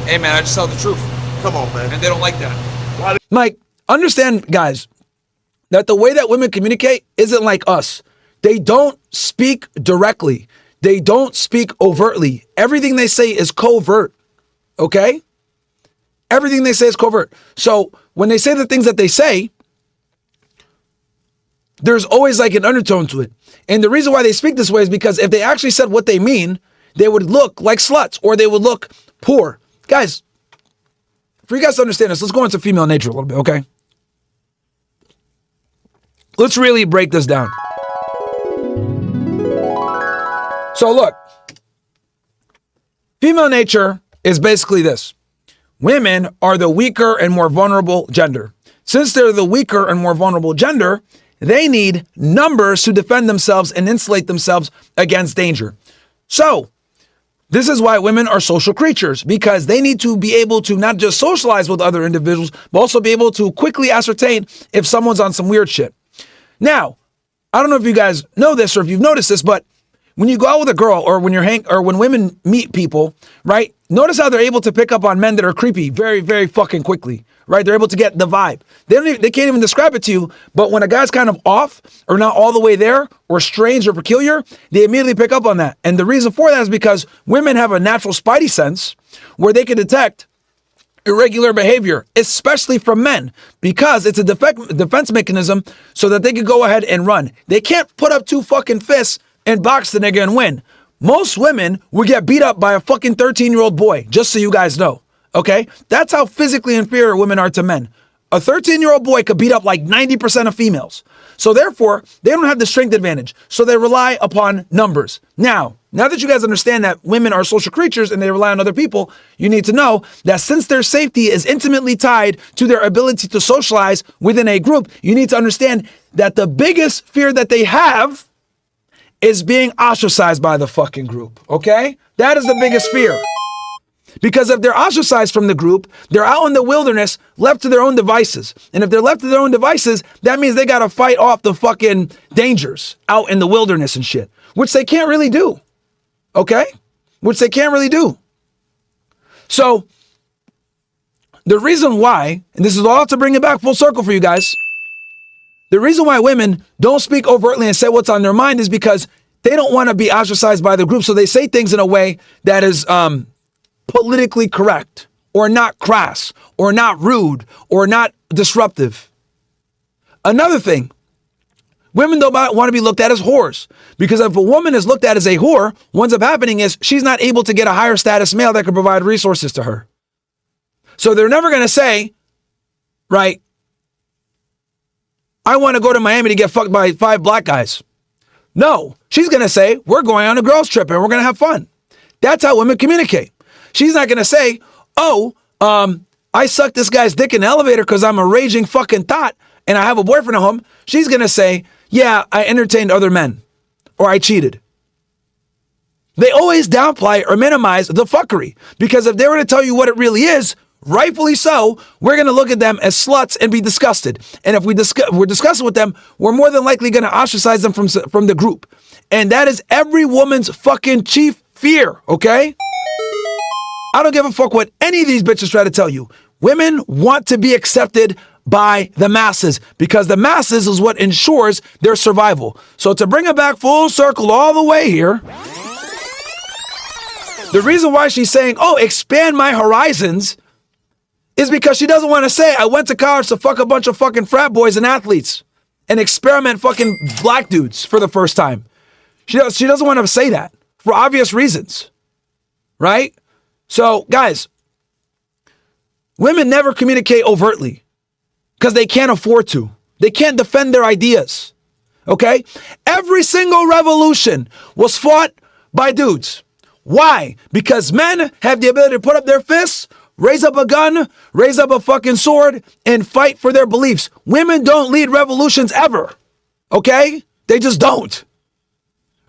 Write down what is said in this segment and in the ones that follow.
Hey, man, I just tell the truth. Come on, man. And they don't like that. Mike, understand, guys, that the way that women communicate isn't like us. They don't speak directly. They don't speak overtly. Everything they say is covert, okay? Everything they say is covert. So when they say the things that they say, there's always like an undertone to it. And the reason why they speak this way is because if they actually said what they mean, they would look like sluts or they would look poor. Guys, for you guys to understand this, let's go into female nature a little bit, okay? Let's really break this down. So look, female nature is basically this. Women are the weaker and more vulnerable gender. Since they're the weaker and more vulnerable gender, they need numbers to defend themselves and insulate themselves against danger. So, this is why women are social creatures, because they need to be able to not just socialize with other individuals, but also be able to quickly ascertain if someone's on some weird shit. Now, I don't know if you guys know this or if you've noticed this, but when you go out with a girl or when women meet people, right? Notice how they're able to pick up on men that are creepy very, very fucking quickly, right? They're able to get the vibe. They can't even describe it to you, but when a guy's kind of off or not all the way there or strange or peculiar, they immediately pick up on that. And the reason for that is because women have a natural spidey sense where they can detect irregular behavior, especially from men, because it's a defense mechanism so that they can go ahead and run. They can't put up two fucking fists and box the nigga and win. Most women would get beat up by a fucking 13-year-old boy, just so you guys know, okay? That's how physically inferior women are to men. A 13-year-old boy could beat up like 90% of females. So therefore, they don't have the strength advantage. So they rely upon numbers. Now that you guys understand that women are social creatures and they rely on other people, you need to know that since their safety is intimately tied to their ability to socialize within a group, you need to understand that the biggest fear that they have is being ostracized by the fucking group, okay? That is the biggest fear. Because if they're ostracized from the group, they're out in the wilderness, left to their own devices. And if they're left to their own devices, that means they gotta fight off the fucking dangers out in the wilderness and shit, which they can't really do, okay? Which they can't really do. So, the reason why, and this is all to bring it back full circle for you guys, the reason why women don't speak overtly and say what's on their mind is because they don't want to be ostracized by the group. So they say things in a way that is politically correct or not crass or not rude or not disruptive. Another thing, women don't want to be looked at as whores, because if a woman is looked at as a whore, what ends up happening is she's not able to get a higher status male that can provide resources to her. So they're never going to say, right, I want to go to Miami to get fucked by 5 black guys. No, she's going to say, we're going on a girls trip and we're going to have fun. That's how women communicate. She's not going to say, I sucked this guy's dick in the elevator because I'm a raging fucking thought and I have a boyfriend at home. She's going to say, yeah, I entertained other men or I cheated. They always downplay or minimize the fuckery, because if they were to tell you what it really is, rightfully so, we're going to look at them as sluts and be disgusted. And if we're disgusted with them, we're more than likely going to ostracize them from the group. And that is every woman's fucking chief fear, okay? I don't give a fuck what any of these bitches try to tell you. Women want to be accepted by the masses, because the masses is what ensures their survival. So to bring it back full circle all the way here, the reason why she's saying, expand my horizons, is because she doesn't want to say, I went to college to fuck a bunch of fucking frat boys and athletes and experiment fucking black dudes for the first time. She doesn't want to say that for obvious reasons, right? So, guys, women never communicate overtly because they can't afford to. They can't defend their ideas, okay? Every single revolution was fought by dudes. Why? Because men have the ability to put up their fists, raise up a gun, raise up a fucking sword, and fight for their beliefs. Women don't lead revolutions ever, okay? They just don't,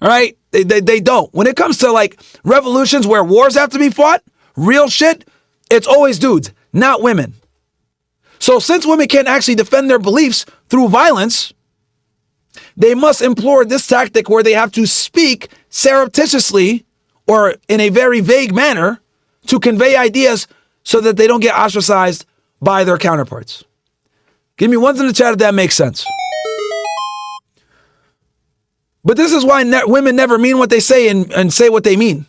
all right? They don't. When it comes to like revolutions where wars have to be fought, real shit, it's always dudes, not women. So since women can't actually defend their beliefs through violence, they must employ this tactic where they have to speak surreptitiously or in a very vague manner to convey ideas so that they don't get ostracized by their counterparts. Give me ones in the chat if that makes sense. But this is why women never mean what they say and say what they mean.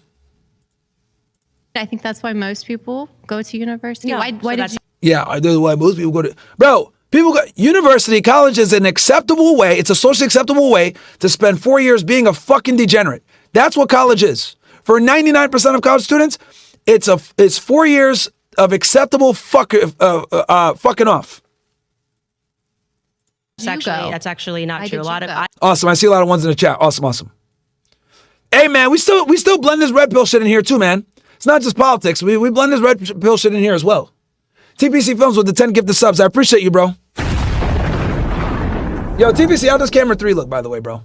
I think that's why most people go to university. Yeah, Why did you? Yeah, I know why most people go to. Bro, people go. University, college is an acceptable way. It's a socially acceptable way to spend 4 years being a fucking degenerate. That's what college is. For 99% of college students, it's 4 years of acceptable fucking off. That's actually not Why true. did A lot you of go? Awesome. I see a lot of ones in the chat. Awesome. Hey man, we still blend this red pill shit in here too, man. It's not just politics. We blend this red pill shit in here as well. TPC Films with the 10 gifted subs. I appreciate you, bro. Yo, TPC, how does camera 3 look, by the way, bro?